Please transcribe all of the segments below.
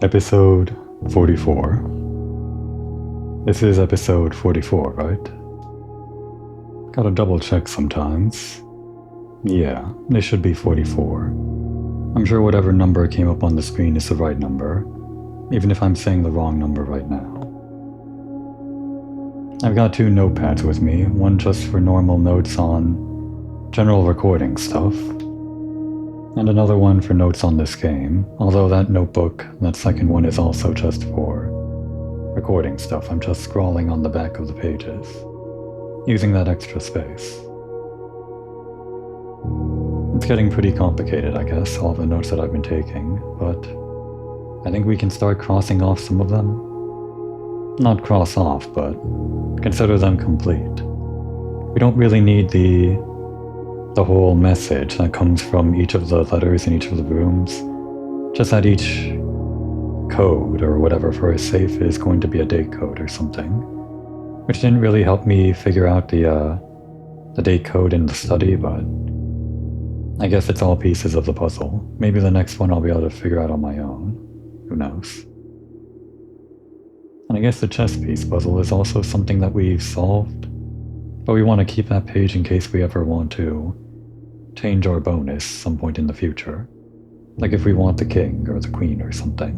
Episode 44. This is episode 44, right? Gotta double check sometimes. Yeah, this should be 44. I'm sure whatever number came up on the screen is the right number, even if I'm saying the wrong number right now. I've got two notepads with me, one just for normal notes on general recording stuff, and another one for notes on this game, although that notebook, that second one, is also just for recording stuff. I'm just scrawling on the back of the pages, using that extra space. It's getting pretty complicated, I guess, all the notes that I've been taking, but I think we can start crossing off some of them. Not cross off, but consider them complete. We don't really need the whole message that comes from each of the letters in each of the rooms, just that each code or whatever for a safe is going to be a date code or something, which didn't really help me figure out the date code in the study, but I guess it's all pieces of the puzzle. Maybe the next one I'll be able to figure out on my own. Who knows? And I guess the chess piece puzzle is also something that we've solved, but we want to keep that page in case we ever want to change our bonus some point in the future. Like if we want the king or the queen or something.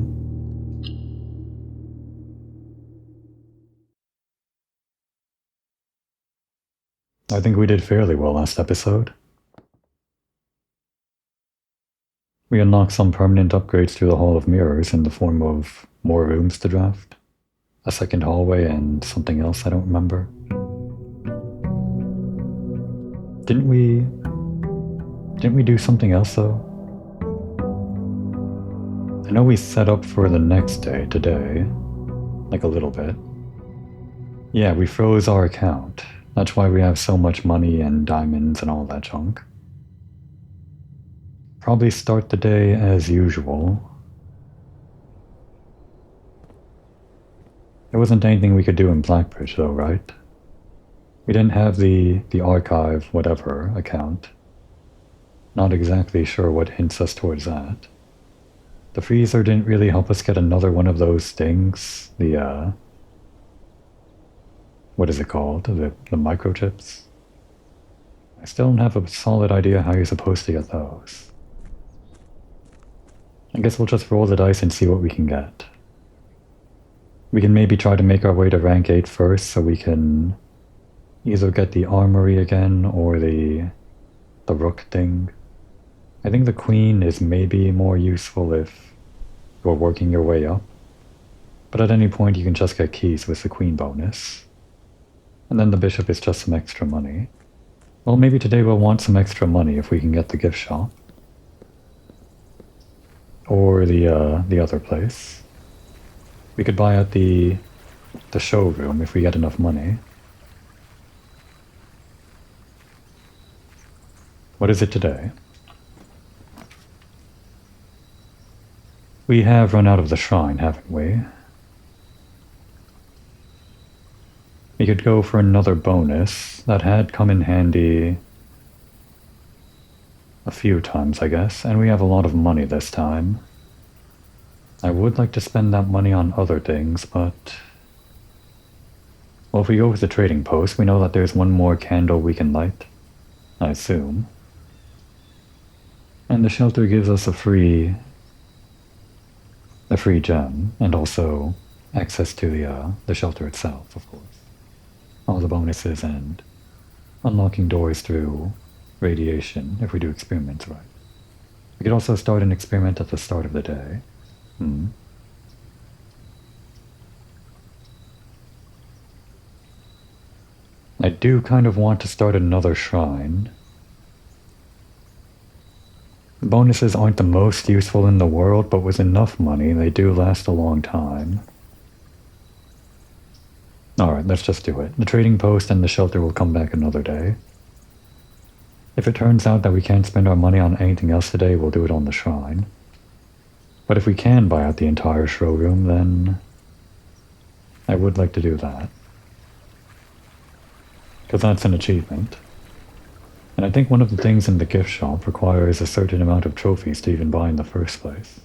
I think we did fairly well last episode. We unlocked some permanent upgrades through the Hall of Mirrors in the form of more rooms to draft, a second hallway, and something else I don't remember. Didn't we do something else though? I know we set up for the next day today, like a little bit. Yeah, we froze our account. That's why we have so much money and diamonds and all that junk. Probably start the day as usual. There wasn't anything we could do in Blackbridge though, right? We didn't have the archive whatever account. Not exactly sure what hints us towards that. The freezer didn't really help us get another one of those things. What is it called? The microchips? I still don't have a solid idea how you're supposed to get those. I guess we'll just roll the dice and see what we can get. We can maybe try to make our way to rank 8 first so we can either get the armory again or the rook thing. I think the queen is maybe more useful if you're working your way up, but at any point you can just get keys with the queen bonus. And then the bishop is just some extra money. Well, maybe today we'll want some extra money if we can get the gift shop. Or the other place. We could buy at the showroom if we get enough money. What is it today? We have run out of the shrine, haven't we? We could go for another bonus. That had come in handy a few times, I guess, and we have a lot of money this time. I would like to spend that money on other things, but well, if we go with the trading post, we know that there's one more candle we can light, I assume. And the shelter gives us a free gem, and also access to the shelter itself, of course. All the bonuses and unlocking doors through radiation if we do experiments right. We could also start an experiment at the start of the day. I do kind of want to start another shrine. The bonuses aren't the most useful in the world, but with enough money, they do last a long time. Alright, let's just do it. The trading post and the shelter will come back another day. If it turns out that we can't spend our money on anything else today, we'll do it on the shrine. But if we can buy out the entire showroom, then I would like to do that. Because that's an achievement. And I think one of the things in the gift shop requires a certain amount of trophies to even buy in the first place.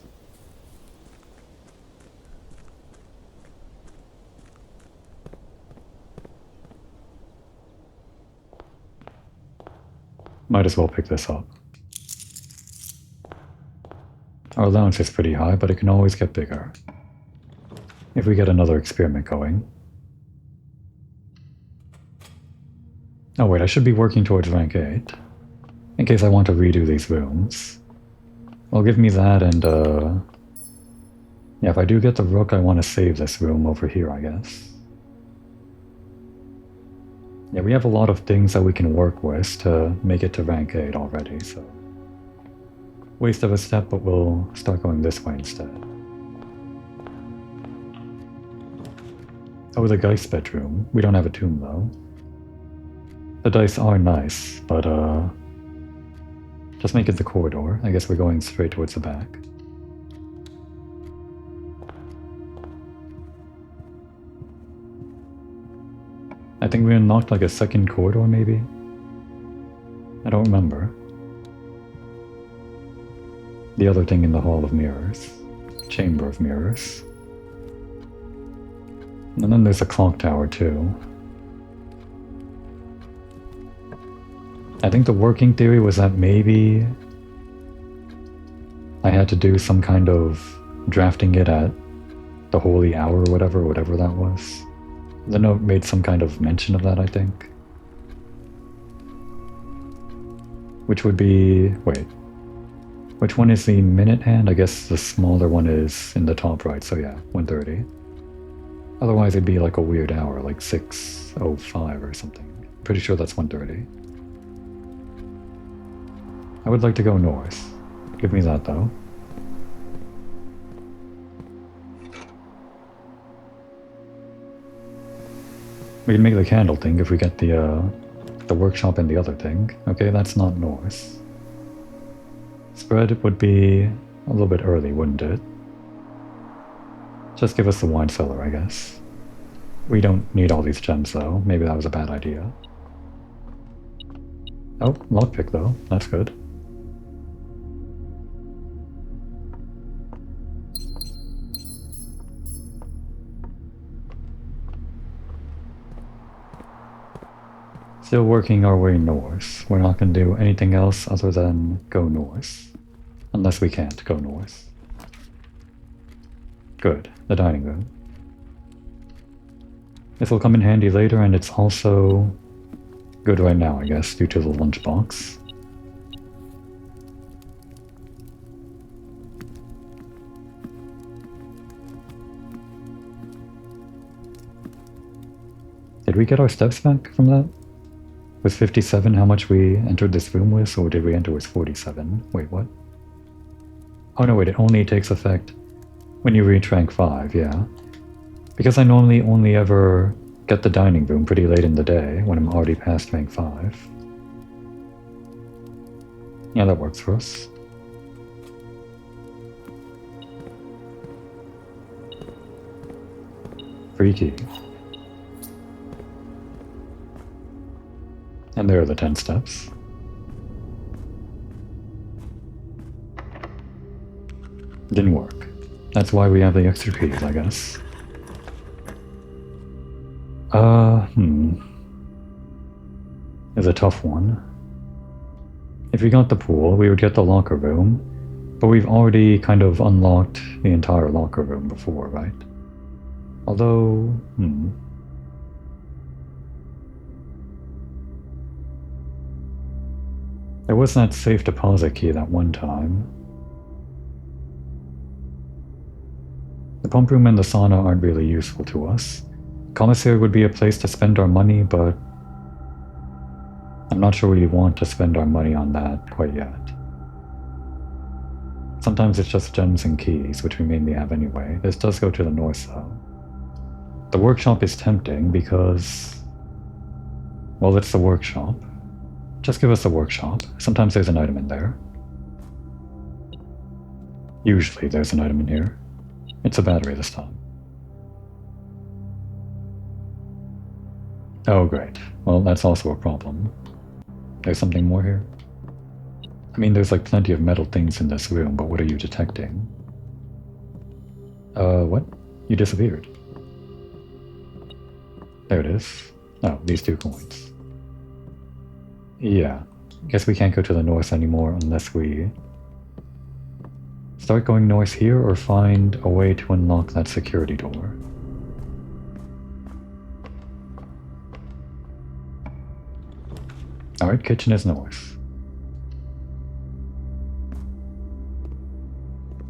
Might as well pick this up. Our allowance is pretty high, but it can always get bigger. If we get another experiment going. Oh wait, I should be working towards rank 8. In case I want to redo these rooms. Well, give me that and, yeah, if I do get the rook, I want to save this room over here, I guess. Yeah, we have a lot of things that we can work with to make it to rank 8 already, so... Waste of a step, but we'll start going this way instead. Oh, the Geist bedroom. We don't have a tomb, though. The dice are nice, but, just make it the corridor. I guess we're going straight towards the back. I think we unlocked like a second corridor, maybe? I don't remember. The other thing in the Hall of Mirrors. Chamber of Mirrors. And then there's a clock tower, too. I think the working theory was that maybe I had to do some kind of drafting it at the holy hour or whatever that was. The note made some kind of mention of that, I think. Which would be... wait. Which one is the minute hand? I guess the smaller one is in the top right, so yeah, 1:30. Otherwise it'd be like a weird hour, like 6:05 or something. Pretty sure that's 1:30. I would like to go north. Give me that, though. We can make the candle thing if we get the workshop and the other thing. Okay, that's not north. Spread would be a little bit early, wouldn't it? Just give us the wine cellar, I guess. We don't need all these gems, though. Maybe that was a bad idea. Oh, lockpick, though. That's good. Still working our way north. We're not going to do anything else other than go north. Unless we can't go north. Good. The dining room. This will come in handy later, and it's also good right now, I guess, due to the lunchbox. Did we get our steps back from that? Was 57 how much we entered this room with, or did we enter with 47? Wait, what? Oh no, wait, it only takes effect when you reach rank 5, yeah. Because I normally only ever get the dining room pretty late in the day, when I'm already past rank 5. Yeah, that works for us. Free key. And there are the 10 steps. Didn't work. That's why we have the extra keys, I guess. Is a tough one. If we got the pool, we would get the locker room, but we've already kind of unlocked the entire locker room before, right? Although, there was that safe deposit key that one time. The pump room and the sauna aren't really useful to us. Commissary would be a place to spend our money, but I'm not sure we want to spend our money on that quite yet. Sometimes it's just gems and keys, which we mainly have anyway. This does go to the north, though. The workshop is tempting because, well, it's the workshop. Just give us the workshop. Sometimes there's an item in there. Usually there's an item in here. It's a battery this time. Oh, great. Well, that's also a problem. There's something more here? I mean, there's like plenty of metal things in this room, but what are you detecting? What? You disappeared. There it is. Oh, these 2 coins. Yeah. Guess we can't go to the north anymore unless we start going north here or find a way to unlock that security door. Alright, kitchen is north.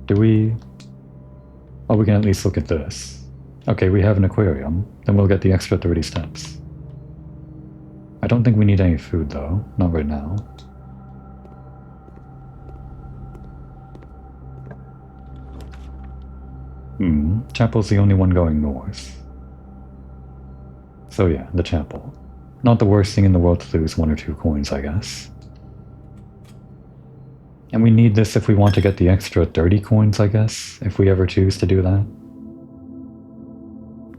Do we... Oh, we can at least look at this. Okay, we have an aquarium. Then we'll get the extra 30 steps. I don't think we need any food though. Not right now. Chapel's the only one going north. So yeah, the chapel. Not the worst thing in the world to lose 1 or 2 coins, I guess. And we need this if we want to get the extra 30 coins, I guess, if we ever choose to do that.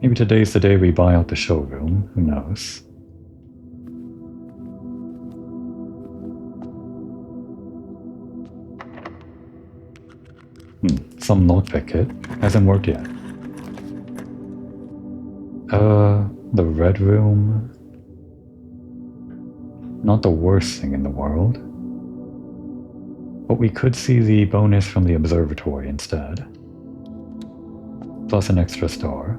Maybe today's the day we buy out the showroom, who knows. Some lockpick kit. Hasn't worked yet. The red room. Not the worst thing in the world. But we could see the bonus from the observatory instead. Plus an extra star.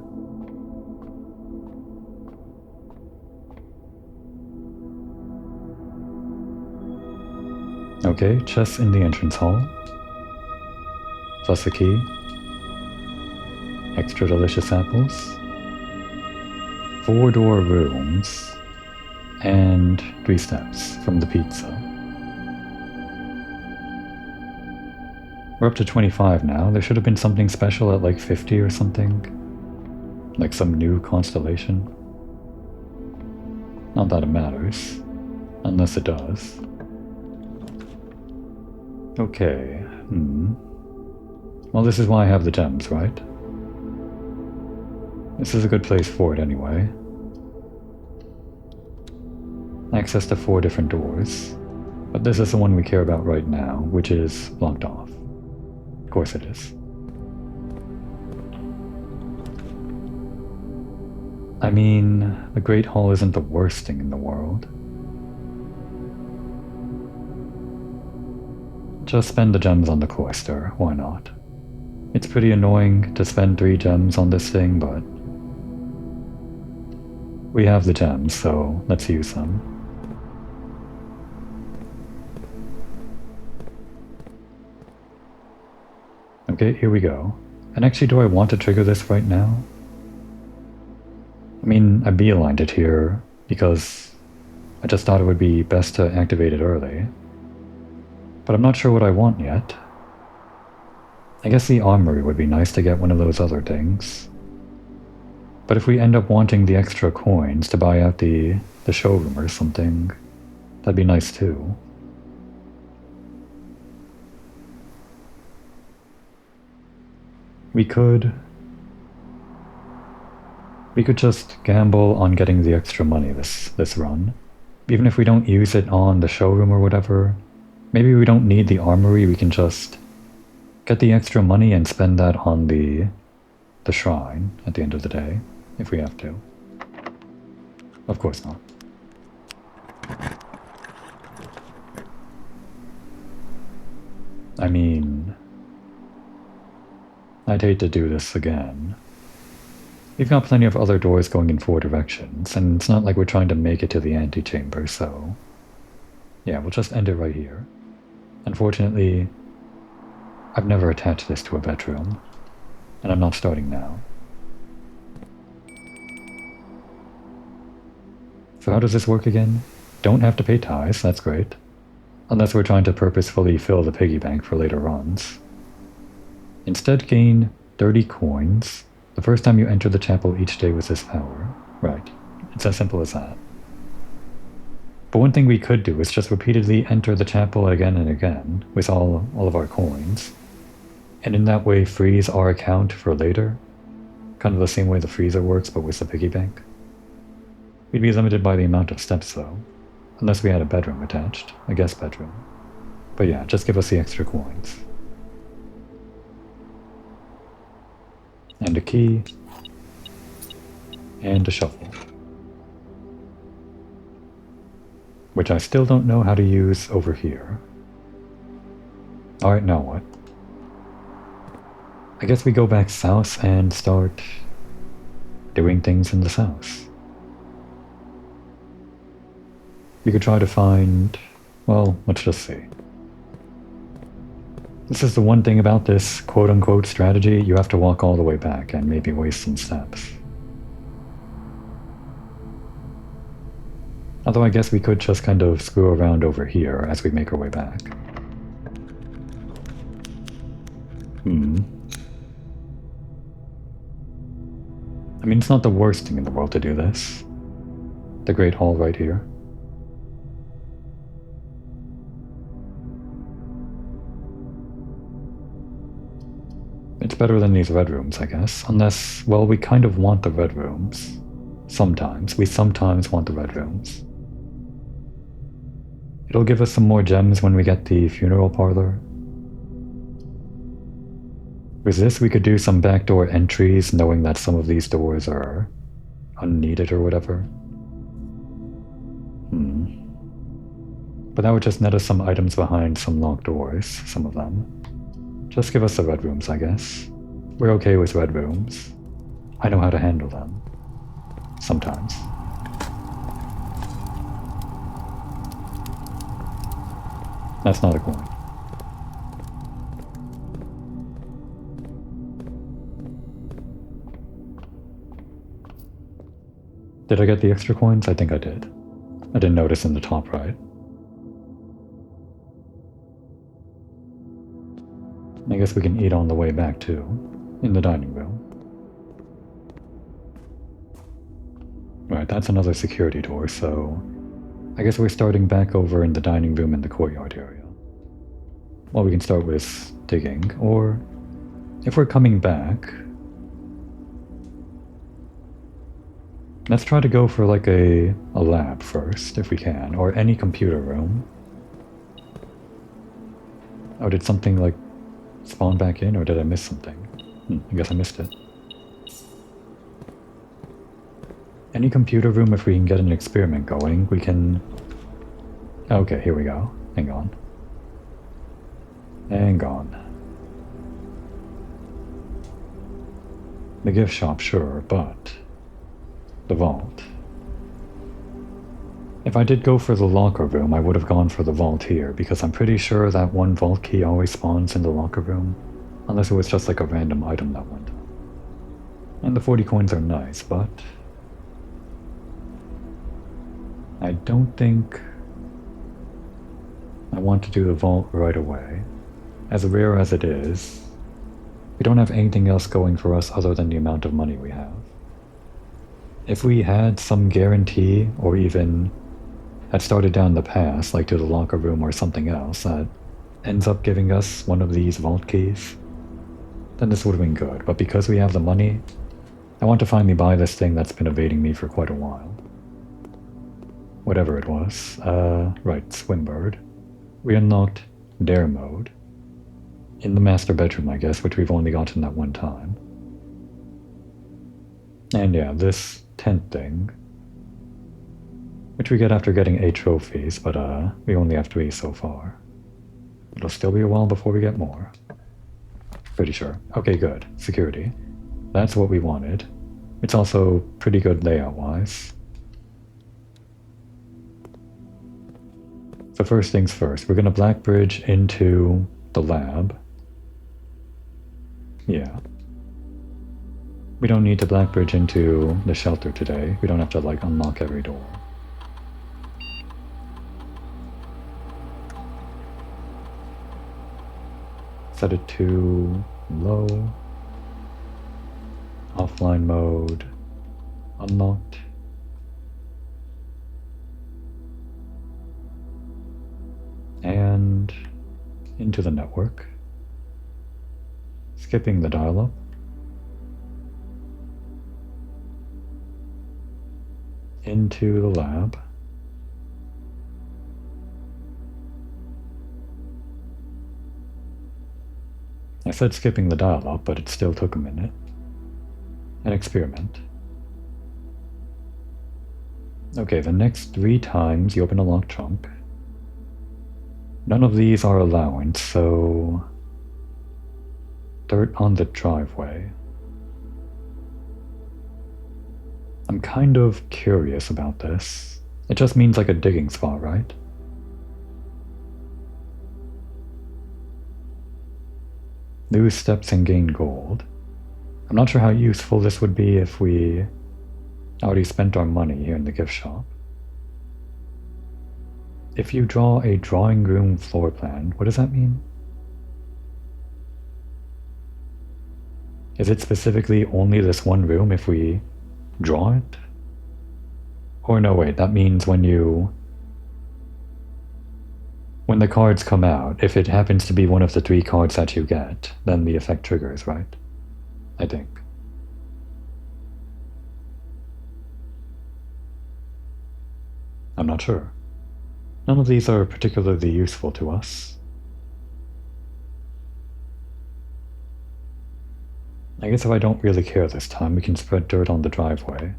Okay, chests in the entrance hall. Plus a key. Extra delicious apples. 4-door rooms. And 3 steps from the pizza. We're up to 25 now. There should have been something special at like 50 or something. Like some new constellation. Not that it matters. Unless it does. Okay. Well, this is why I have the gems, right? This is a good place for it anyway. Access to 4 different doors. But this is the one we care about right now, which is blocked off. Of course it is. I mean, the Great Hall isn't the worst thing in the world. Just spend the gems on the cloister, why not? It's pretty annoying to spend 3 gems on this thing, but we have the gems, so let's use them. Okay, here we go. And actually, do I want to trigger this right now? I mean, I beelined it here because I just thought it would be best to activate it early. But I'm not sure what I want yet. I guess the armory would be nice to get one of those other things. But if we end up wanting the extra coins to buy out the showroom or something, that'd be nice too. We could just gamble on getting the extra money this run. Even if we don't use it on the showroom or whatever, maybe we don't need the armory, we can just get the extra money and spend that on the shrine at the end of the day, if we have to. Of course not. I mean, I'd hate to do this again. We've got plenty of other doors going in 4 directions, and it's not like we're trying to make it to the antechamber, so yeah, we'll just end it right here. Unfortunately, I've never attached this to a bedroom, and I'm not starting now. So how does this work again? Don't have to pay tithes, that's great. Unless we're trying to purposefully fill the piggy bank for later runs. Instead gain 30 coins the first time you enter the chapel each day with this power. Right, it's as simple as that. But one thing we could do is just repeatedly enter the chapel again and again with all of our coins. And in that way freeze our account for later. Kind of the same way the freezer works but with the piggy bank. We'd be limited by the amount of steps though. Unless we had a bedroom attached, a guest bedroom. But yeah, just give us the extra coins. And a key. And a shovel. which I still don't know how to use over here. Alright, now what? I guess we go back south and start doing things in the south. We could try to find... well, let's just see. This is the one thing about this quote-unquote strategy, you have to walk all the way back and maybe waste some steps. Although I guess we could just kind of screw around over here as we make our way back. I mean, it's not the worst thing in the world to do this. The Great Hall right here. It's better than these red rooms, I guess. Unless, well, we kind of want the red rooms. Sometimes. We sometimes want the red rooms. It'll give us some more gems when we get the funeral parlor. With this, we could do some backdoor entries, knowing that some of these doors are unneeded or whatever. But that would just net us some items behind some locked doors, some of them. Just give us the red rooms, I guess. We're okay with red rooms. I know how to handle them. Sometimes. That's not a coin. Did I get the extra coins? I think I did. I didn't notice in the top right. I guess we can eat on the way back too, in the dining room. Right, that's another security door, so I guess we're starting back over in the dining room in the courtyard area. Well, we can start with digging, or if we're coming back, let's try to go for like a lab first, if we can, or any computer room. Oh, did something like spawn back in, or did I miss something? I guess I missed it. Any computer room, if we can get an experiment going, we can... Okay, here we go. Hang on. Hang on. The gift shop, sure, but... the vault. If I did go for the locker room, I would have gone for the vault here, because I'm pretty sure that one vault key always spawns in the locker room, unless it was just like a random item that went. And the 40 coins are nice, but... I don't think I want to do the vault right away. As rare as it is, we don't have anything else going for us other than the amount of money we have. If we had some guarantee, or even had started down the path, like to the locker room or something else, that ends up giving us one of these vault keys, then this would have been good. But because we have the money, I want to finally buy this thing that's been evading me for quite a while. Whatever it was. Right, Swimbird. We unlocked Dare mode. In the master bedroom, I guess, which we've only gotten that one time. And yeah, this tent thing, which we get after getting 8 trophies, but we only have 3 so far. It'll still be a while before we get more. Pretty sure. Okay, good. Security. That's what we wanted. It's also pretty good layout-wise. So first things first, we're gonna black bridge into the lab. Yeah. We don't need to black bridge into the shelter today. We don't have to like unlock every door. Set it to low. Offline mode. Unlocked. And into the network. Skipping the dial-up. Into the lab. I said skipping the dial-up, but it still took a minute. An experiment. Okay, the next 3 times you open a locked trunk. None of these are allowance, so... dirt on the driveway. I'm kind of curious about this. It just means like a digging spot, right? Lose steps and gain gold. I'm not sure how useful this would be if we already spent our money here in the gift shop. If you draw a drawing room floor plan, what does that mean? Is it specifically only this one room if we draw it? Or no, wait, that means when the cards come out, if it happens to be one of the 3 cards that you get, then the effect triggers, right? I think. I'm not sure. None of these are particularly useful to us. I guess if I don't really care this time, we can spread dirt on the driveway.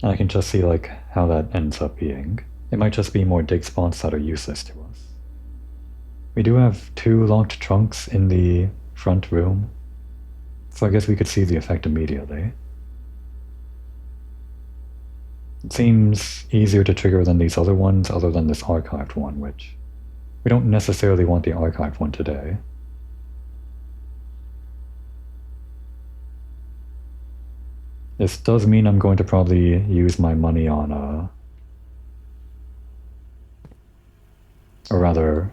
And I can just see like how that ends up being. It might just be more dig spots that are useless to us. We do have 2 locked trunks in the front room, so I guess we could see the effect immediately. It seems easier to trigger than these other ones, other than this archived one, which we don't necessarily want the archived one today. This does mean I'm going to probably use my money on or rather,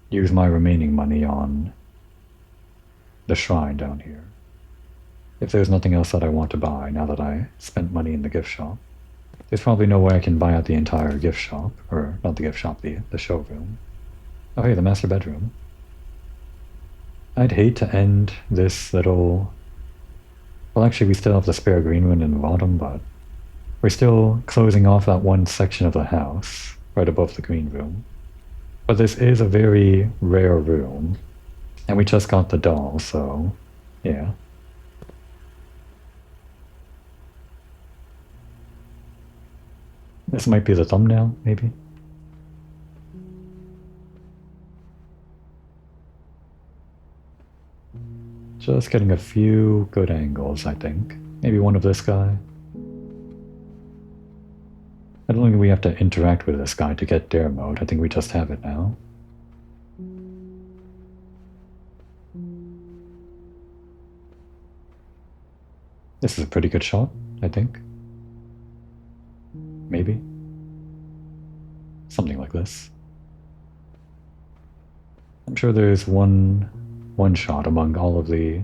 use my remaining money on the shrine down here. If there's nothing else that I want to buy now that I spent money in the gift shop. There's probably no way I can buy out the entire gift shop, or not the gift shop, the showroom. Oh hey, the master bedroom. I'd hate to end this little... Well, actually, we still have the spare green one in the bottom, but we're still closing off that one section of the house, right above the green room. But this is a very rare room, and we just got the doll, so yeah. This might be the thumbnail, maybe? Just getting a few good angles, I think. Maybe one of this guy. I don't think we have to interact with this guy to get dare mode. I think we just have it now. This is a pretty good shot, I think. Maybe. Something like this. I'm sure there's one shot among all of the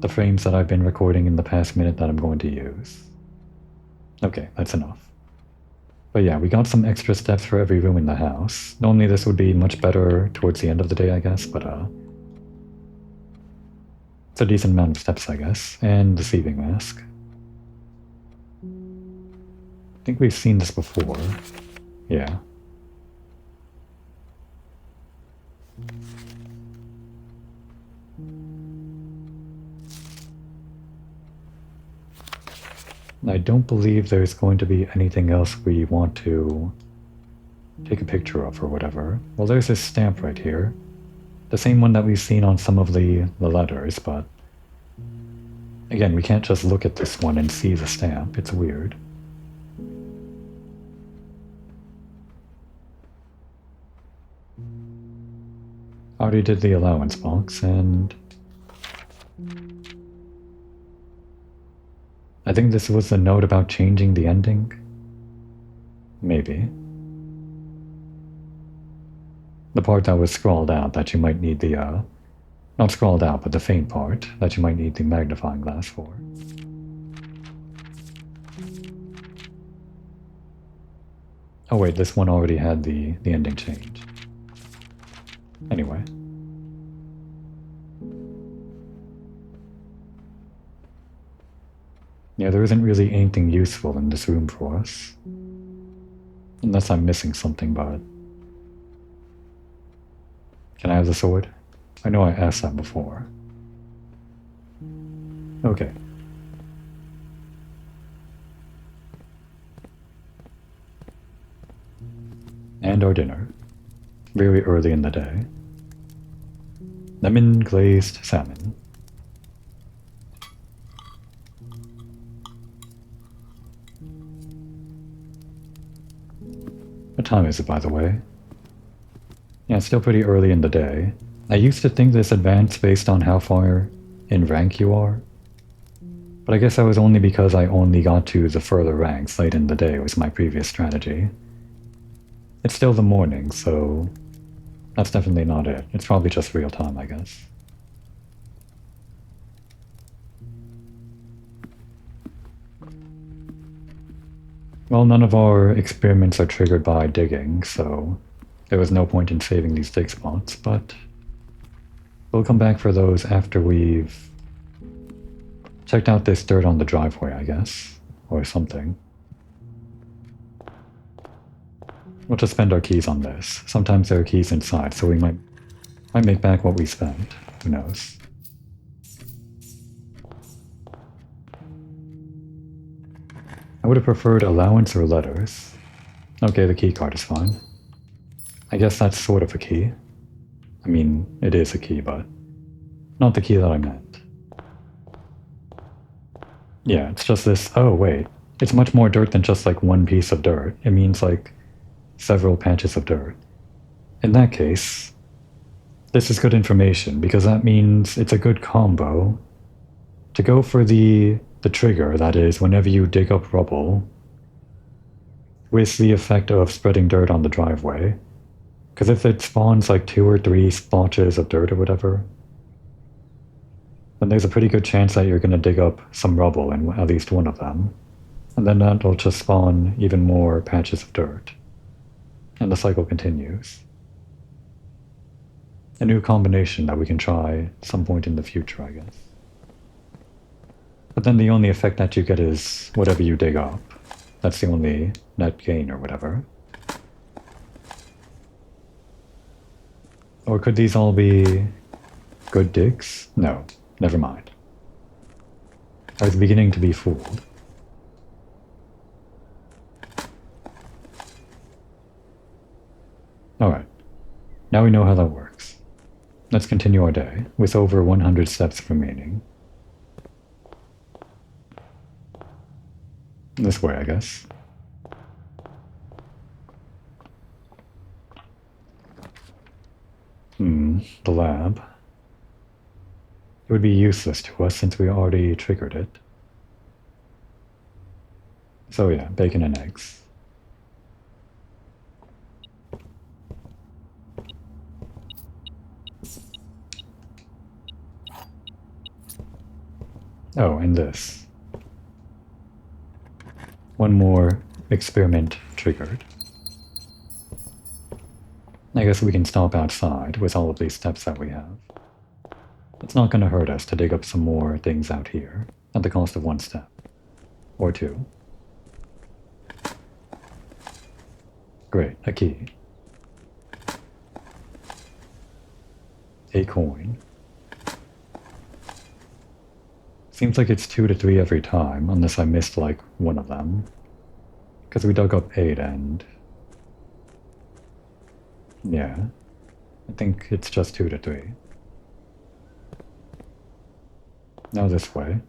frames that I've been recording in the past minute that I'm going to use. Okay, that's enough. But yeah, we got some extra steps for every room in the house. Normally this would be much better towards the end of the day, I guess, but it's a decent amount of steps, I guess. And the thieving mask. I think we've seen this before. Yeah. I don't believe there's going to be anything else we want to take a picture of or whatever. Well, there's this stamp right here. The same one that we've seen on some of the letters, but again, we can't just look at this one and see the stamp. It's weird. I already did the allowance box, and I think this was the note about changing the ending. Maybe. The part that was scrawled out that you might need the, not scrawled out, but the faint part that you might need the magnifying glass for. Oh wait, this one already had the ending change. Anyway. Yeah, there isn't really anything useful in this room for us. Unless I'm missing something, but... Can I have the sword? I know I asked that before. Okay. And our dinner. Very early in the day. Lemon glazed salmon. What time is it, by the way? Yeah, it's still pretty early in the day. I used to think this advanced based on how far in rank you are. But I guess that was only because I only got to the further ranks late in the day was my previous strategy. It's still the morning, so that's definitely not it. It's probably just real time, I guess. Well, none of our experiments are triggered by digging, so there was no point in saving these dig spots, but we'll come back for those after we've checked out this dirt on the driveway, I guess, or something. We'll just spend our keys on this. Sometimes there are keys inside, so we might make back what we spent. Who knows? I would have preferred allowance or letters. Okay, the key card is fine. I guess that's sort of a key. I mean, it is a key, but not the key that I meant. Yeah, it's just this. Oh, wait. It's much more dirt than just like one piece of dirt. It means like several patches of dirt. In that case, this is good information because that means it's a good combo to go for the trigger, that is, whenever you dig up rubble, with the effect of spreading dirt on the driveway. Because if it spawns like 2 or 3 splotches of dirt or whatever, then there's a pretty good chance that you're going to dig up some rubble in at least one of them. And then that'll just spawn even more patches of dirt. And the cycle continues. A new combination that we can try some point in the future, I guess. But then the only effect that you get is whatever you dig up. That's the only net gain or whatever. Or could these all be good digs? No, never mind. I was beginning to be fooled. Alright, now we know how that works. Let's continue our day, with over 100 steps remaining. This way, I guess. The lab. It would be useless to us since we already triggered it. So yeah, bacon and eggs. Oh, and this. One more experiment triggered. I guess we can stop outside with all of these steps that we have. It's not going to hurt us to dig up some more things out here, at the cost of 1 step. Or 2. Great, a key. A coin. Seems like it's 2 to 3 every time, unless I missed like one of them. Because we dug up 8 and... yeah, I think it's just 2 to 3. Now this way.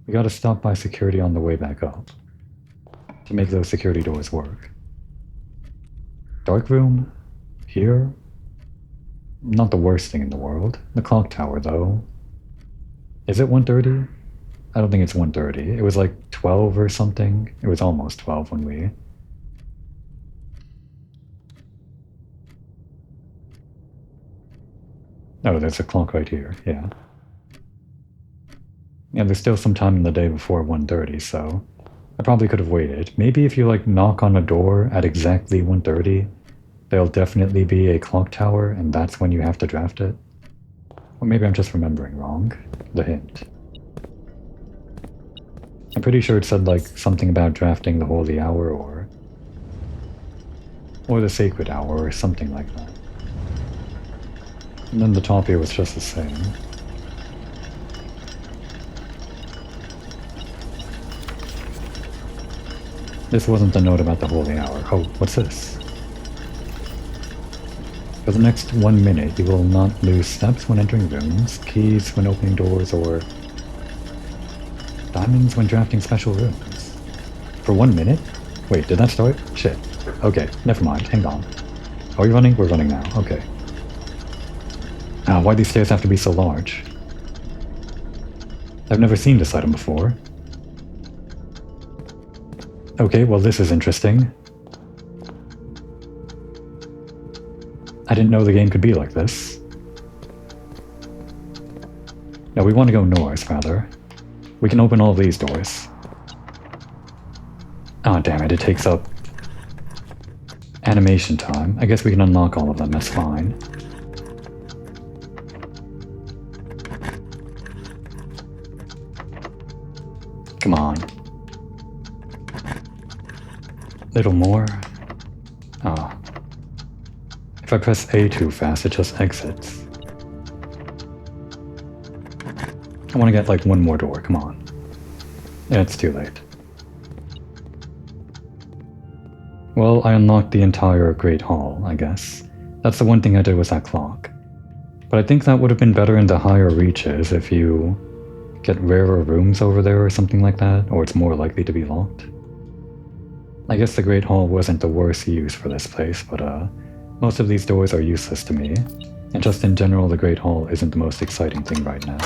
We gotta stop by security on the way back up to make those security doors work. Dark room? Here? Not the worst thing in the world. The clock tower, though. Is it 1:30? I don't think it's 1:30. It was like 12 or something. It was almost 12 when we... oh, there's a clock right here, yeah. Yeah, there's still some time in the day before 1:30, so I probably could have waited. Maybe if you like knock on a door at exactly 1:30, there'll definitely be a clock tower, and that's when you have to draft it. Or maybe I'm just remembering wrong. The hint. I'm pretty sure it said like something about drafting the holy hour or the sacred hour or something like that. And then the top here was just the same. This wasn't the note about the holy hour. Oh, what's this? For the next 1 minute, you will not lose steps when entering rooms, keys when opening doors, or diamonds when drafting special rooms. For 1 minute? Wait, did that start? Shit. Okay, never mind. Hang on. Are we running? We're running now. Okay. Why do these stairs have to be so large? I've never seen this item before. Okay, well this is interesting. I didn't know the game could be like this. No, we want to go north, rather. We can open all these doors. Oh, damn it, it takes up animation time. I guess we can unlock all of them, that's fine. Come on. Little more. Ah. If I press A too fast, it just exits. I want to get like one more door, come on. Yeah, it's too late. Well, I unlocked the entire Great Hall, I guess. That's the one thing I did with that clock. But I think that would have been better in the higher reaches if you get rarer rooms over there or something like that, or it's more likely to be locked. I guess the Great Hall wasn't the worst use for this place, but most of these doors are useless to me, and just in general the Great Hall isn't the most exciting thing right now.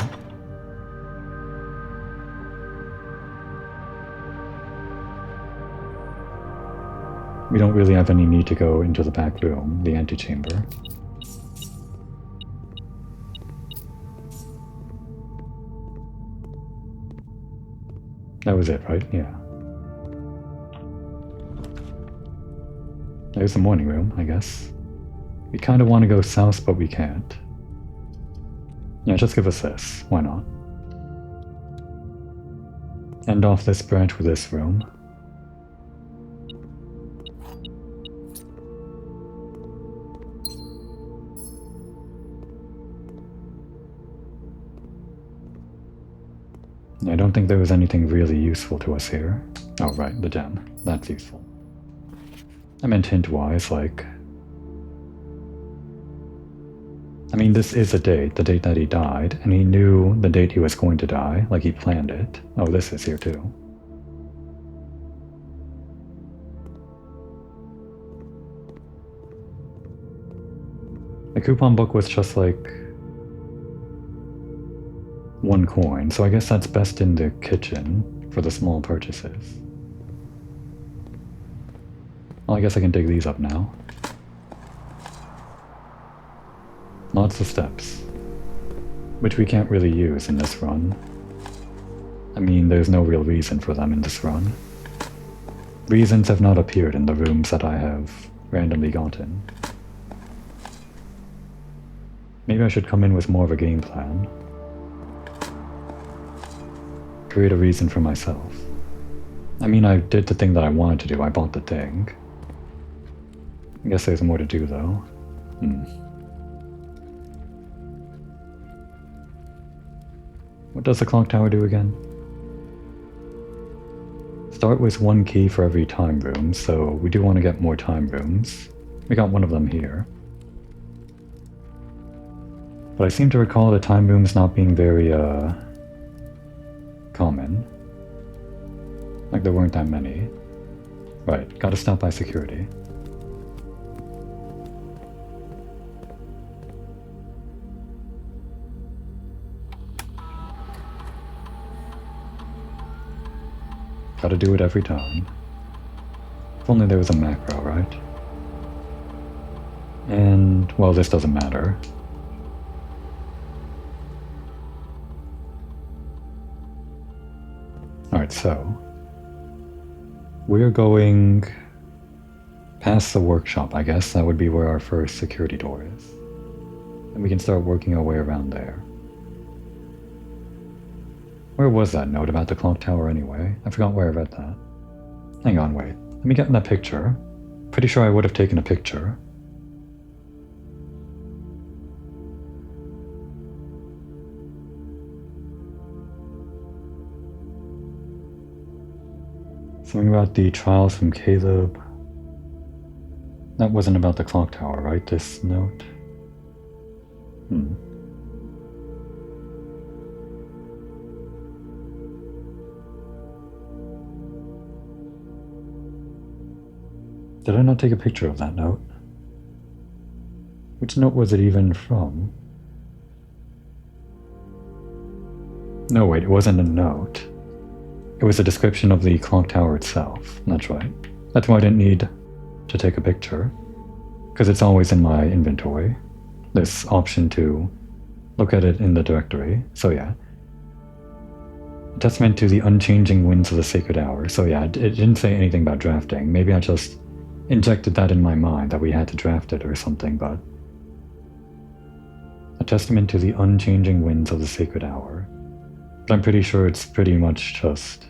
We don't really have any need to go into the back room, the antechamber. That was it, right? Yeah. There's the morning room, I guess. We kind of want to go south, but we can't. Yeah, just give us this. Why not? End off this branch with this room. I don't think there was anything really useful to us here. Oh, right, the gem. That's useful. I meant hint-wise, like... I mean, this is a date, the date that he died, and he knew the date he was going to die, like he planned it. Oh, this is here too. The coupon book was just like... 1 coin, so I guess that's best in the kitchen for the small purchases. Well, I guess I can dig these up now. Lots of steps, which we can't really use in this run. I mean, there's no real reason for them in this run. Reasons have not appeared in the rooms that I have randomly gotten. Maybe I should come in with more of a game plan. Create a reason for myself. I mean, I did the thing that I wanted to do. I bought the thing. I guess there's more to do, though. What does the clock tower do again? Start with 1 key for every time room, so we do want to get more time rooms. We got one of them here. But I seem to recall the time rooms not being very, common. Like there weren't that many. Right, gotta stop by security. Gotta do it every time. If only there was a macro, right? And, well, this doesn't matter. Alright, so we're going past the workshop, I guess. That would be where our first security door is. And we can start working our way around there. Where was that note about the clock tower anyway? I forgot where I read that. Hang on, wait. Let me get in that picture. Pretty sure I would have taken a picture. Something about the trials from Caleb. That wasn't about the clock tower, right? This note? Did I not take a picture of that note? Which note was it even from? No, wait, it wasn't a note. It was a description of the clock tower itself. That's right. That's why I didn't need to take a picture, because it's always in my inventory. This option to look at it in the directory. So yeah. A testament to the unchanging winds of the sacred hour. So yeah, it didn't say anything about drafting. Maybe I just injected that in my mind that we had to draft it or something, but a testament to the unchanging winds of the sacred hour. But I'm pretty sure it's pretty much just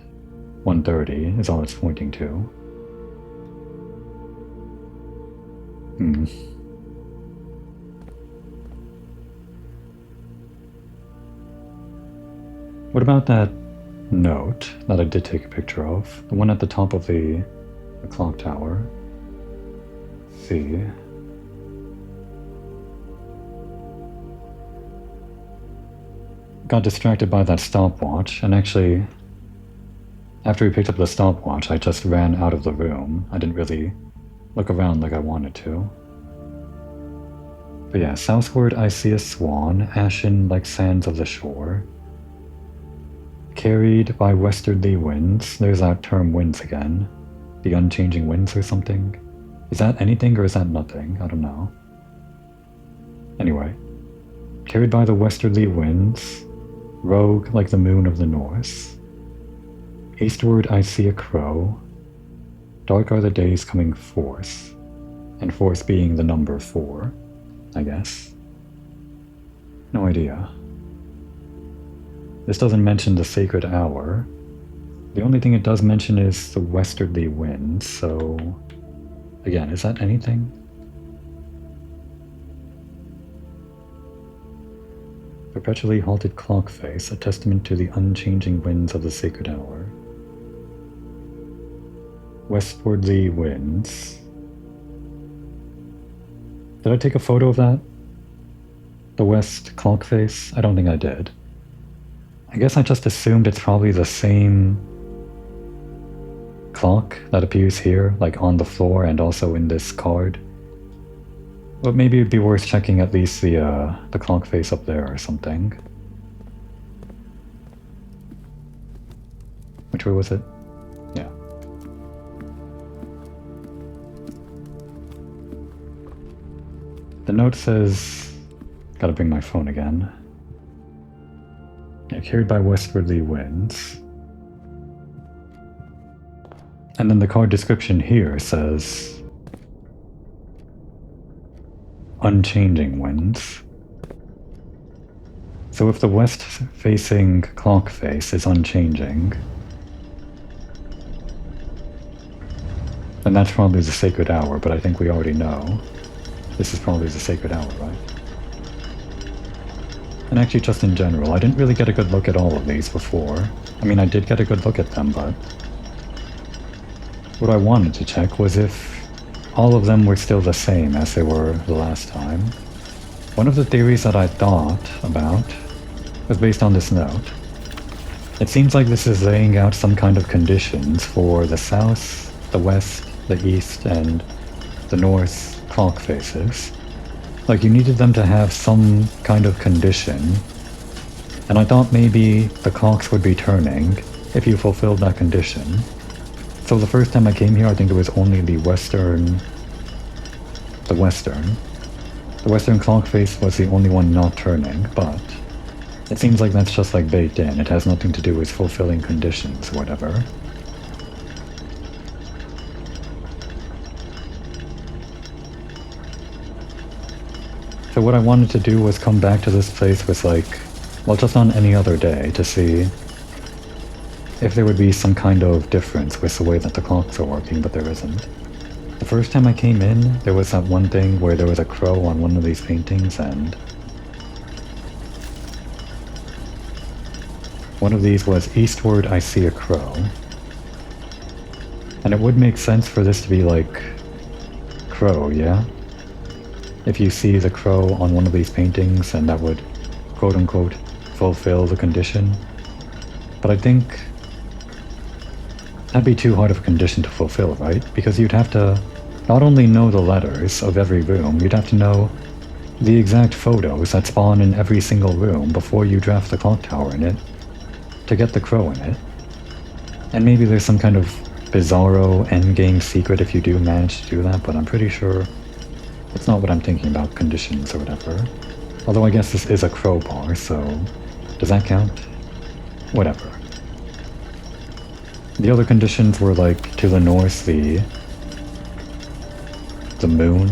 1:30 is all it's pointing to. What about that note that I did take a picture of? The one at the top of the clock tower. Let's see. Got distracted by that stopwatch, and actually, after we picked up the stopwatch, I just ran out of the room. I didn't really look around like I wanted to. But yeah, southward I see a swan, ashen like sands of the shore. Carried by westerly winds. There's that term winds again. The unchanging winds or something. Is that anything or is that nothing? I don't know. Anyway. Carried by the westerly winds. Rogue like the moon of the north. Eastward I see a crow. Dark are the days coming forth. And forth being the number 4, I guess. No idea. This doesn't mention the sacred hour. The only thing it does mention is the westerly wind, so... Again, is that anything? Perpetually halted clock face, a testament to the unchanging winds of the sacred hour. Westwardly winds. Did I take a photo of that? The west clock face? I don't think I did. I guess I just assumed it's probably the same clock that appears here, like on the floor and also in this card. But maybe it'd be worth checking at least the clock face up there or something. Which way was it? Yeah. The note says... Gotta bring my phone again. Yeah, carried by westwardly winds. And then the card description here says... unchanging winds. So if the west-facing clock face is unchanging, then that's probably the sacred hour, but I think we already know. This is probably the sacred hour, right? And actually, just in general, I didn't really get a good look at all of these before. I mean, I did get a good look at them, but... what I wanted to check was if all of them were still the same as they were the last time. One of the theories that I thought about was based on this note. It seems like this is laying out some kind of conditions for the south, the west, the east, and the north clock faces. Like you needed them to have some kind of condition, and I thought maybe the clocks would be turning if you fulfilled that condition. So the first time I came here, I think it was only the western clock face was the only one not turning, but it seems like that's just like baked in. It has nothing to do with fulfilling conditions or whatever. So what I wanted to do was come back to this place with like, well, just on any other day to see if there would be some kind of difference with the way that the clocks are working, but there isn't. The first time I came in, there was that one thing where there was a crow on one of these paintings, and one of these was eastward I see a crow. And it would make sense for this to be like crow, yeah? If you see the crow on one of these paintings, and that would quote-unquote fulfill the condition. But I think that'd be too hard of a condition to fulfill, right? Because you'd have to not only know the letters of every room, you'd have to know the exact photos that spawn in every single room before you draft the clock tower in it to get the crow in it. And maybe there's some kind of bizarro endgame secret if you do manage to do that, but I'm pretty sure it's not what I'm thinking about, conditions or whatever. Although I guess this is a crowbar, so does that count? Whatever. The other conditions were like to the north, the moon.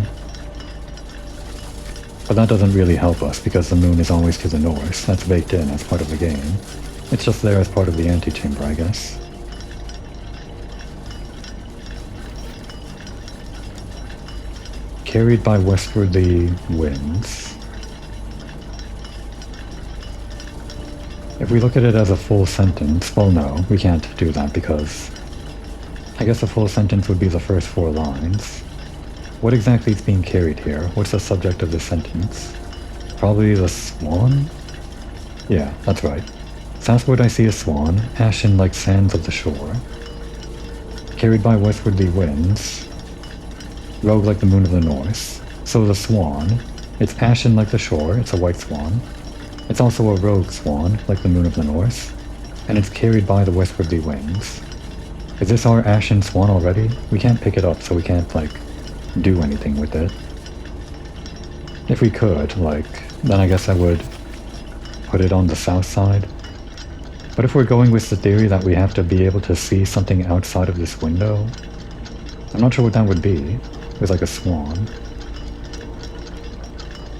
But that doesn't really help us because the moon is always to the north. That's baked in as part of the game. It's just there as part of the antechamber, I guess. Carried by westwardly winds. If we look at it as a full sentence, well no, we can't do that because I guess a full sentence would be the first 4 lines. What exactly is being carried here? What's the subject of the sentence? Probably the swan? Yeah, that's right. Southward I see a swan, ashen like sands of the shore. Carried by westwardly winds, rogue like the moon of the north. So the swan, it's ashen like the shore, it's a white swan. It's also a rogue swan, like the moon of the north. And it's carried by the westwardly winds. Is this our ashen swan already? We can't pick it up, so we can't, like, do anything with it. If we could, like, then I guess I would put it on the south side. But if we're going with the theory that we have to be able to see something outside of this window, I'm not sure what that would be, with like a swan.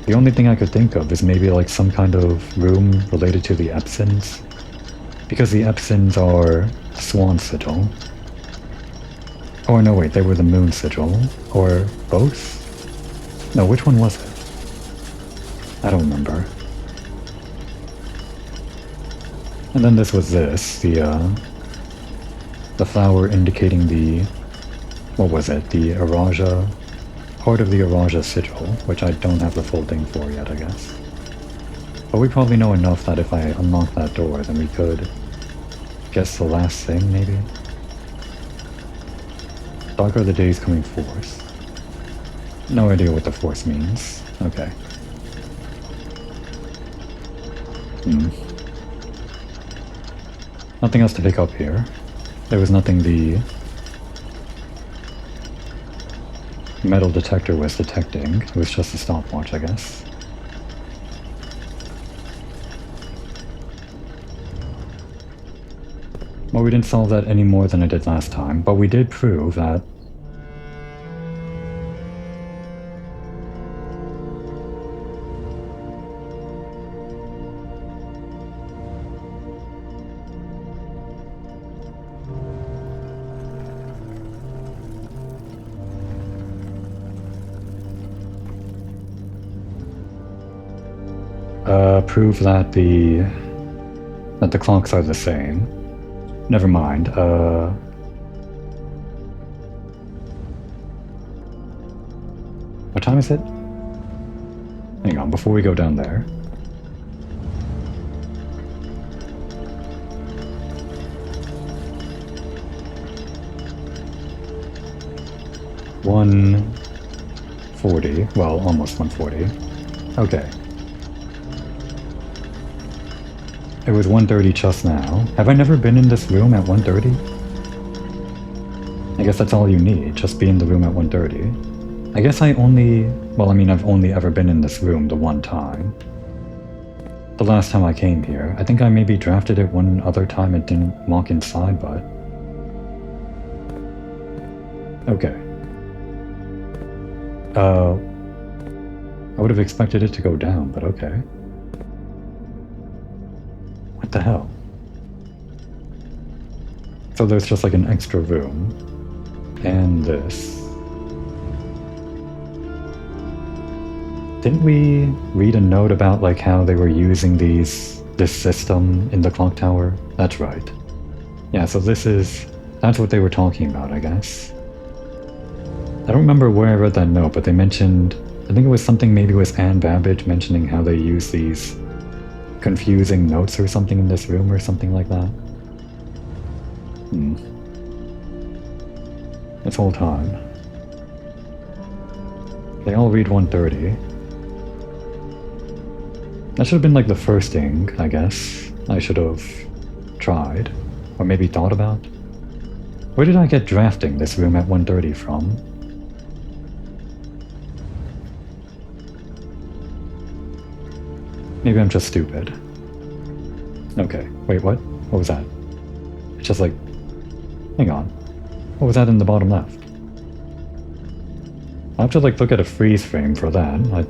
The only thing I could think of is maybe like some kind of room related to the Epsons, because the Epsons are swan sigil. Or no wait, they were the moon sigil, or both? No, which one was it? I don't remember. And then this was this, the flower indicating the, what was it, the Araja, part of the Araja sigil, which I don't have the full thing for yet, I guess. But we probably know enough that if I unlock that door, then we could guess the last thing, maybe? Dark are the days coming forth. No idea what the force means. Okay. Nothing else to pick up here. There was nothing the metal detector was detecting. It was just a stopwatch, I guess. Well, we didn't solve that any more than I did last time, but we did prove that that the clocks are the same. Never mind. What time is it? Hang on, before we go down there. $1:40. Well, almost 1:40. Okay. It was 1:30 just now. Have I never been in this room at 1:30? I guess that's all you need, just be in the room at 1:30. I guess I've only ever been in this room the one time. The last time I came here. I think I maybe drafted it one other time and didn't walk inside, but... Okay. I would have expected it to go down, but okay. What the hell? So there's just like an extra room. And this. Didn't we read a note about like how they were using this system in the clock tower? That's right. Yeah, so this is That's what they were talking about, I guess. I don't remember where I read that note, but they mentioned, I think it was something maybe with Anne Babbage mentioning how they use these confusing notes or something in this room or something like that. This whole time. They all read 130. That should have been like the first thing, I guess, I should have tried, or maybe thought about. Where did I get drafting this room at 130 from? Maybe I'm just stupid. Okay, wait, what? What was that? It's just like... Hang on. What was that in the bottom left? I'll have to like look at a freeze frame for that. I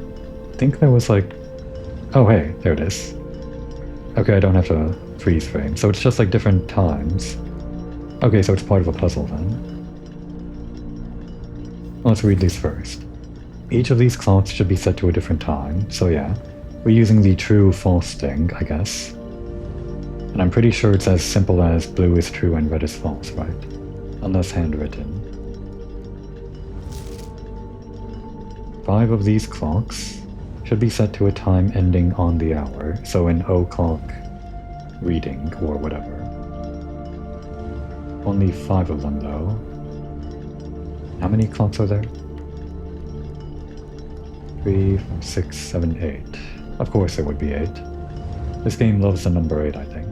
think there was like... Oh hey, there it is. Okay, I don't have to freeze frame, so it's just like different times. Okay, so it's part of a puzzle then. Let's read these first. Each of these clocks should be set to a different time, so yeah. We're using the true-false thing, I guess. And I'm pretty sure it's as simple as blue is true and red is false, right? Unless handwritten. 5 of these clocks should be set to a time ending on the hour, so an o'clock reading or whatever. Only 5 of them though. How many clocks are there? 3, 4, 6, 7, 8. Of course there would be 8. This game loves the number 8, I think.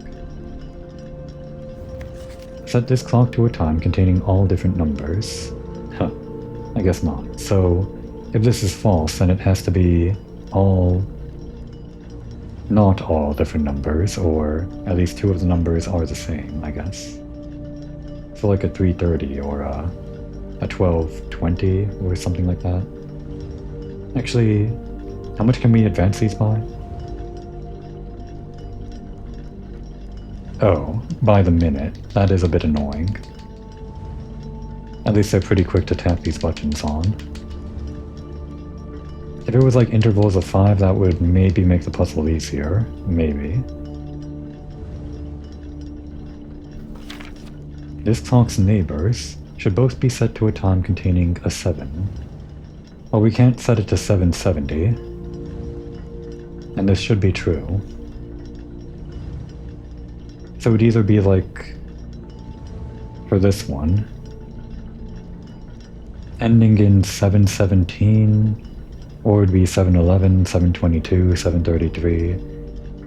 Set this clock to a time containing all different numbers. Huh, I guess not. So, if this is false, then it has to be all... not all different numbers, or at least 2 of the numbers are the same, I guess. So like a 330 or a 1220 or something like that. Actually, how much can we advance these by? Oh, by the minute. That is a bit annoying. At least they're pretty quick to tap these buttons on. If it was like intervals of 5, that would maybe make the puzzle easier. Maybe. This clock's neighbors should both be set to a time containing a 7. Well, we can't set it to 770. And this should be true. So it would either be like, for this one, ending in 717, or it would be 711, 722, 733.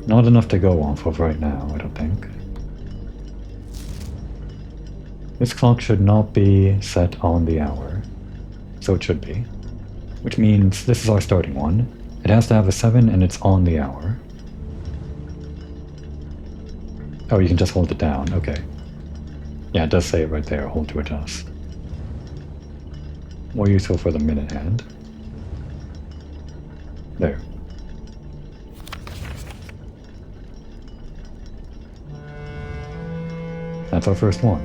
Not enough to go off of right now, I don't think. This clock should not be set on the hour, so it should be. Which means this is our starting one. It has to have a 7 and it's on the hour. Oh, you can just hold it down, okay. Yeah, it does say it right there, hold to adjust. More useful for the minute hand. There. That's our first one.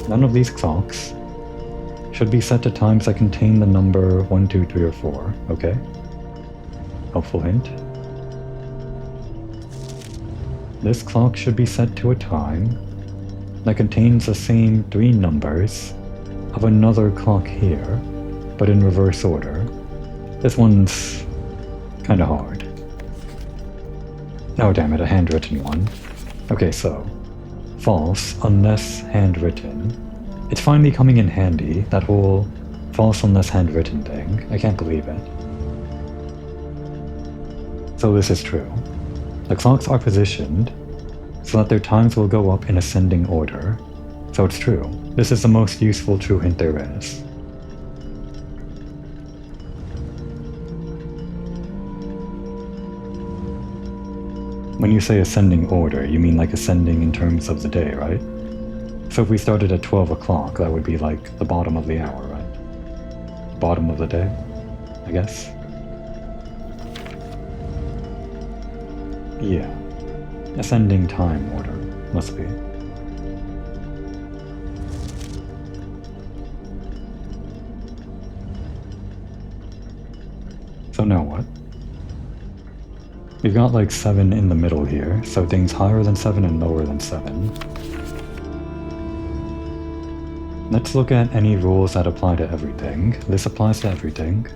None of these clocks should be set to times that contain the number 1, 2, 3, or 4, okay? Helpful hint. This clock should be set to a time that contains the same 3 numbers of another clock here, but in reverse order. This one's kinda hard. Oh damn it, a handwritten one. Okay, so, false unless handwritten. It's finally coming in handy, that whole false unless handwritten thing. I can't believe it. So this is true. The clocks are positioned so that their times will go up in ascending order. So it's true. This is the most useful true hint there is. When you say ascending order, you mean like ascending in terms of the day, right? So if we started at 12 o'clock, that would be like the bottom of the hour, right? Bottom of the day, I guess? Yeah. Ascending time order, must be. So now what? We've got like 7 in the middle here, so things higher than 7 and lower than 7. Let's look at any rules that apply to everything. This applies to everything.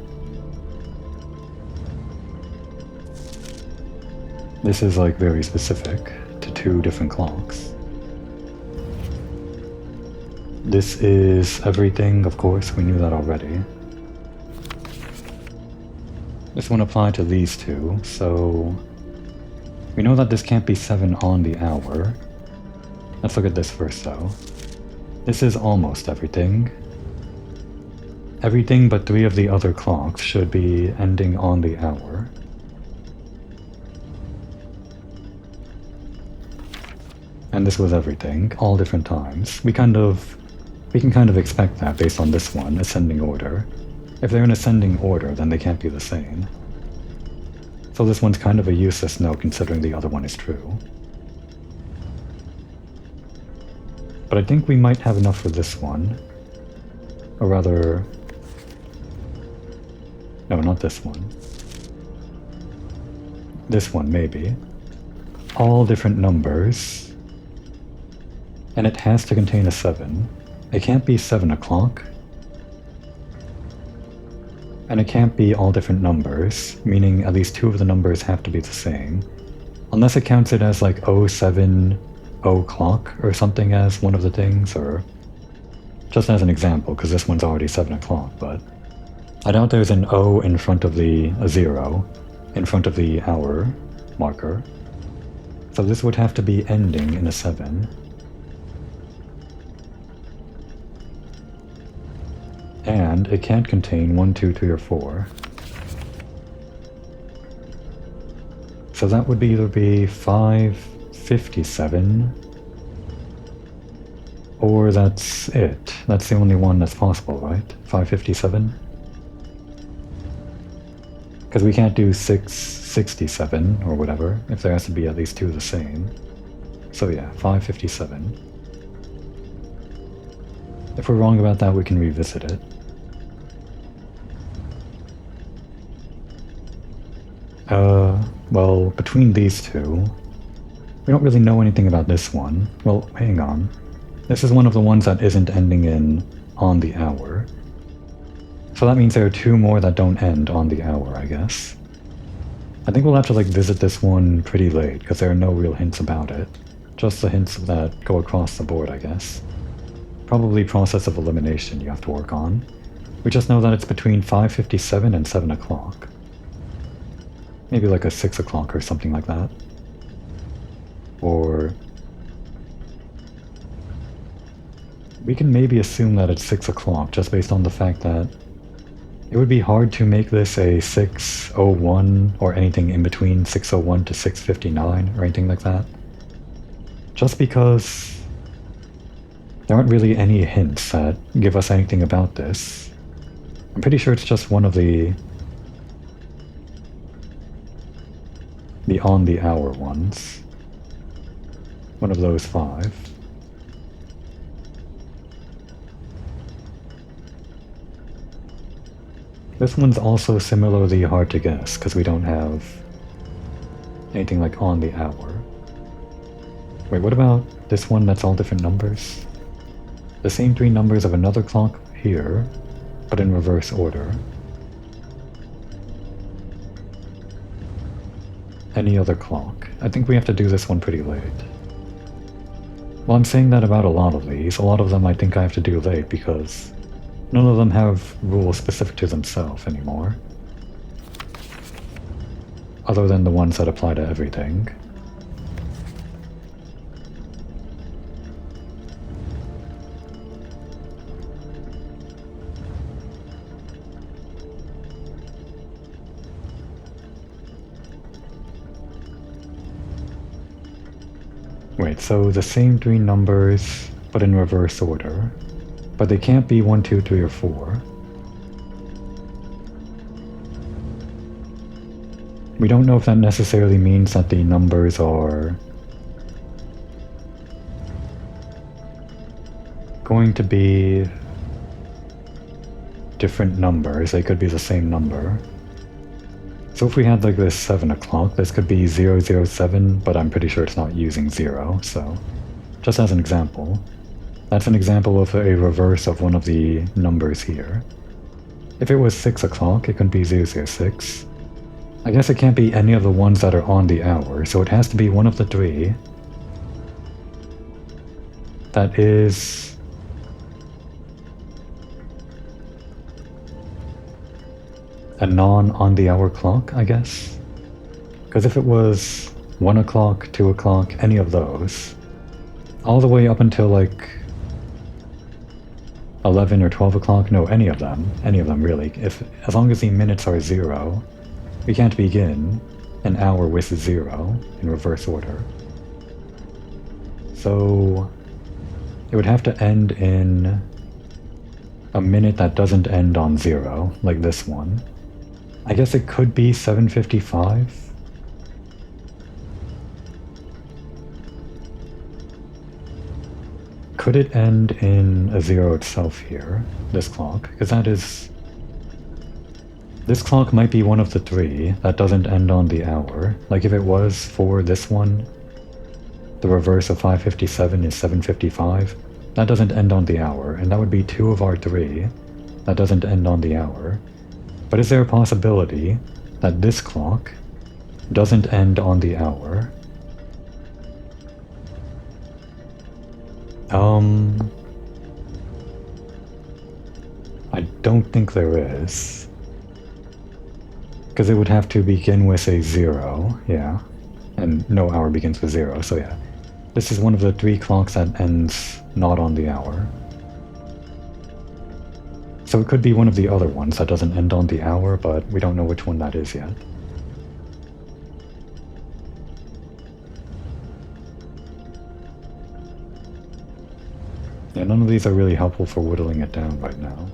This is like very specific to 2 different clocks. This is everything, of course, we knew that already. This one applied to these 2, so we know that this can't be 7 on the hour. Let's look at this first though. This is almost everything. Everything but 3 of the other clocks should be ending on the hour. And this was everything, all different times. We can kind of expect that based on this one, ascending order. If they're in ascending order, then they can't be the same. So this one's kind of a useless note considering the other one is true. But I think we might have enough for this one. Or rather... no, not this one. This one, maybe. All different numbers. And it has to contain a 7. It can't be 7 o'clock. And it can't be all different numbers, meaning at least 2 of the numbers have to be the same. Unless it counts it as like 07 o'clock or something as one of the things, or just as an example, because this one's already 7 o'clock, but I doubt there's an O in front of a 0 in front of the hour marker. So this would have to be ending in a 7. And it can't contain 1, 2, 3, or 4. So that would either be 557, or that's it. That's the only one that's possible, right? 557? Because we can't do 667 or whatever, if there has to be at least 2 the same. So yeah, 557. If we're wrong about that, we can revisit it. Well, between these 2, we don't really know anything about this one. Well, hang on. This is one of the ones that isn't ending in on the hour. So that means there are 2 more that don't end on the hour, I guess. I think we'll have to like visit this one pretty late, because there are no real hints about it. Just the hints that go across the board, I guess. Probably process of elimination you have to work on. We just know that it's between 5:57 and 7 o'clock. Maybe like a 6 o'clock or something like that. Or... we can maybe assume that it's 6 o'clock just based on the fact that it would be hard to make this a 6:01 or anything in between 6:01 to 6:59 or anything like that. Just because there aren't really any hints that give us anything about this. I'm pretty sure it's just one of the on the hour ones. One of those 5. This one's also similarly hard to guess, because we don't have anything like on the hour. Wait, what about this one that's all different numbers? The same 3 numbers of another clock here, but in reverse order. Any other clock. I think we have to do this one pretty late. Well, I'm saying that about a lot of these. A lot of them I think I have to do late because none of them have rules specific to themselves anymore. Other than the ones that apply to everything. Wait, so the same 3 numbers, but in reverse order. But they can't be 1, 2, 3, or 4. We don't know if that necessarily means that the numbers are going to be different numbers. They could be the same number. So if we had like this 7 o'clock, this could be 007, but I'm pretty sure it's not using 0, so just as an example. That's an example of a reverse of one of the numbers here. If it was 6 o'clock, it couldn't be 006. I guess it can't be any of the ones that are on the hour, so it has to be one of the three that is a non-on-the-hour clock, I guess? Because if it was 1 o'clock, 2 o'clock, any of those, all the way up until like 11 or 12 o'clock, no, any of them really, as long as the minutes are 0, we can't begin an hour with 0 in reverse order. So it would have to end in a minute that doesn't end on 0, like this one. I guess it could be 7:55. Could it end in a 0 itself here, this clock? Because that is... This clock might be one of the three that doesn't end on the hour. Like if it was for this one, the reverse of 5:57 is 7:55. That doesn't end on the hour, and that would be 2 of our 3 that doesn't end on the hour. But is there a possibility that this clock doesn't end on the hour? I don't think there is. Because it would have to begin with a 0, yeah. And no hour begins with 0, so yeah. This is one of the 3 clocks that ends not on the hour. So it could be one of the other ones that doesn't end on the hour, but we don't know which one that is yet. Yeah, none of these are really helpful for whittling it down right now.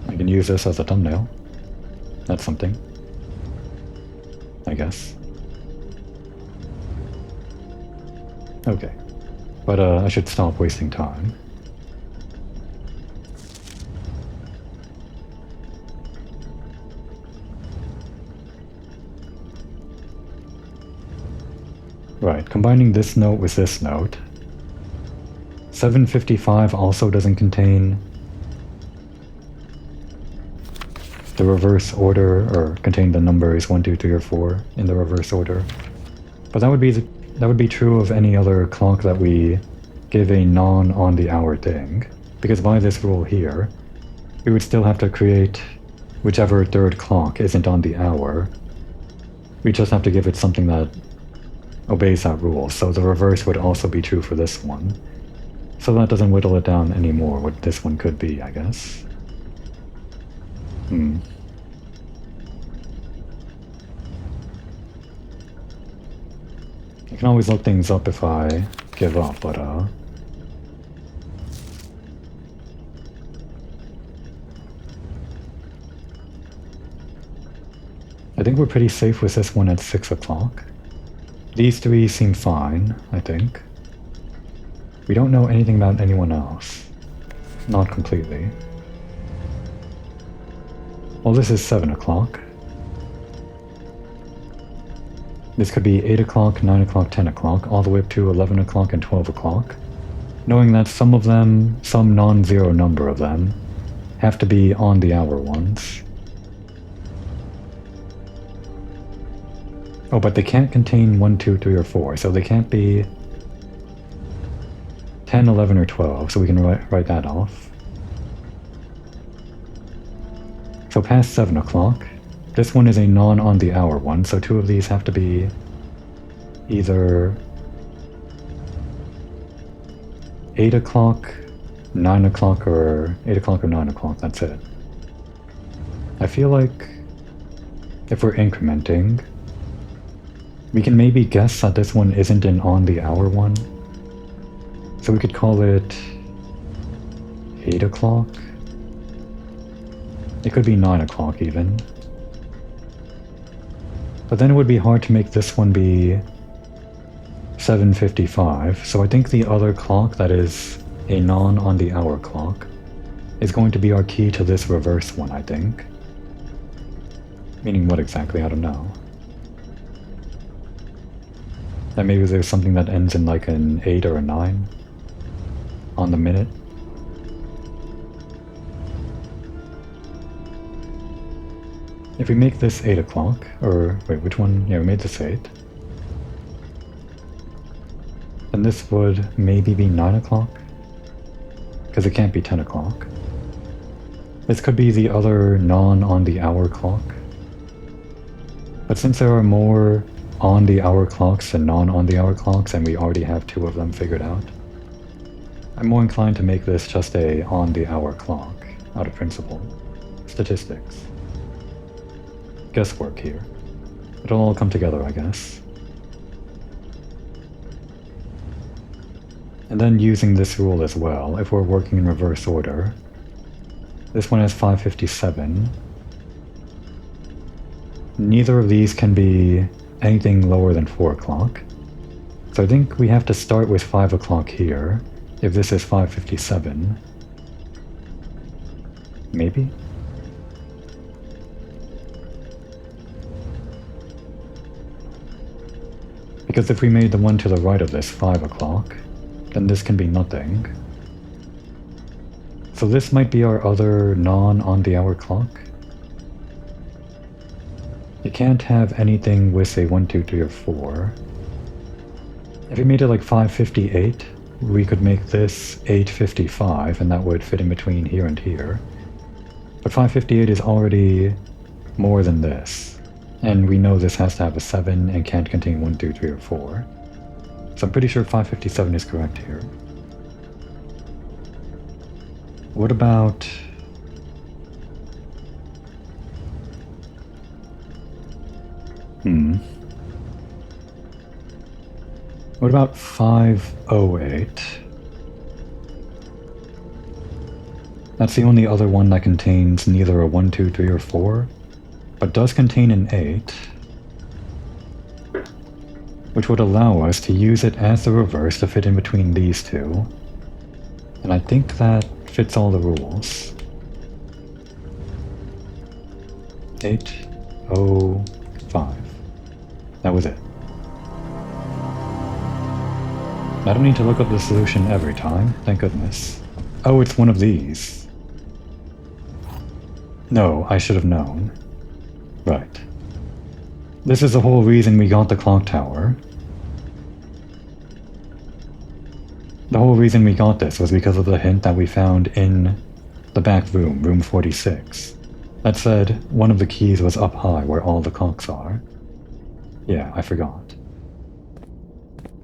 I can use this as a thumbnail. That's something, I guess. Okay, but I should stop wasting time. Right, combining this note with this note. 7:55 also doesn't contain the reverse order, or contain the numbers 1, 2, 3, or 4 in the reverse order. But that would be true of any other clock that we give a non-on-the-hour thing, because by this rule here, we would still have to create whichever third clock isn't on the hour. We just have to give it something that obeys that rule, so the reverse would also be true for this one. So that doesn't whittle it down anymore, what this one could be, I guess. I can always look things up if I give up, but I think we're pretty safe with this one at 6 o'clock. These 3 seem fine, I think. We don't know anything about anyone else. Not completely. Well, this is 7 o'clock. This could be 8 o'clock, 9 o'clock, 10 o'clock, all the way up to 11 o'clock and 12 o'clock. Knowing that some of them, some non-zero number of them, have to be on the hour ones. Oh, but they can't contain 1, 2, 3, or 4, so they can't be 10, 11, or 12, so we can write that off. So past 7 o'clock, this one is a non-on-the-hour one, so 2 of these have to be either 8 o'clock, 9 o'clock, or 8 o'clock or 9 o'clock, that's it. I feel like if we're incrementing, we can maybe guess that this one isn't an on-the-hour one. So we could call it 8 o'clock. It could be 9 o'clock even. But then it would be hard to make this one be 7:55, so I think the other clock that is a non on the hour clock, is going to be our key to this reverse one, I think. Meaning what exactly? I don't know. That maybe there's something that ends in like an 8 or a 9 on the minute. If we make this 8 o'clock, or wait, which one? Yeah, we made this 8. Then this would maybe be 9 o'clock, because it can't be 10 o'clock. This could be the other non on the hour clock. But since there are more on the hour clocks than non on the hour clocks, and we already have 2 of them figured out, I'm more inclined to make this just a on the hour clock, out of principle. Statistics. Guesswork here. It'll all come together, I guess. And then using this rule as well, if we're working in reverse order, this one has 5:57. Neither of these can be anything lower than 4 o'clock. So I think we have to start with 5 o'clock here, if this is 5:57. Maybe? Because if we made the one to the right of this 5 o'clock, then this can be nothing. So this might be our other non on the hour clock. You can't have anything with a 1, 2, 3, or 4. If we made it like 5:58, we could make this 8:55, and that would fit in between here and here. But 5:58 is already more than this. And we know this has to have a 7 and can't contain 1, 2, 3, or 4. So I'm pretty sure 5:57 is correct here. What about... What about 5:08? That's the only other one that contains neither a 1, 2, 3, or 4. But does contain an 8, which would allow us to use it as the reverse to fit in between these two. And I think that fits all the rules. 8:05. That was it. I don't need to look up the solution every time, thank goodness. Oh, it's one of these. No, I should have known. Right. This is the whole reason we got the clock tower. The whole reason we got this was because of the hint that we found in the back room, room 46. That said, one of the keys was up high where all the clocks are. Yeah, I forgot.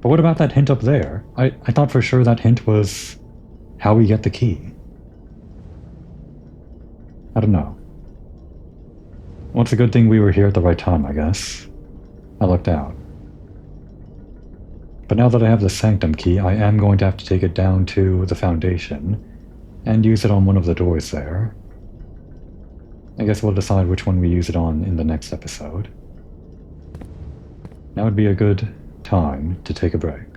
But what about that hint up there? I thought for sure that hint was how we get the key. I don't know. Well, it's a good thing we were here at the right time, I guess. I lucked out. But now that I have the sanctum key, I am going to have to take it down to the foundation and use it on one of the doors there. I guess we'll decide which one we use it on in the next episode. Now would be a good time to take a break.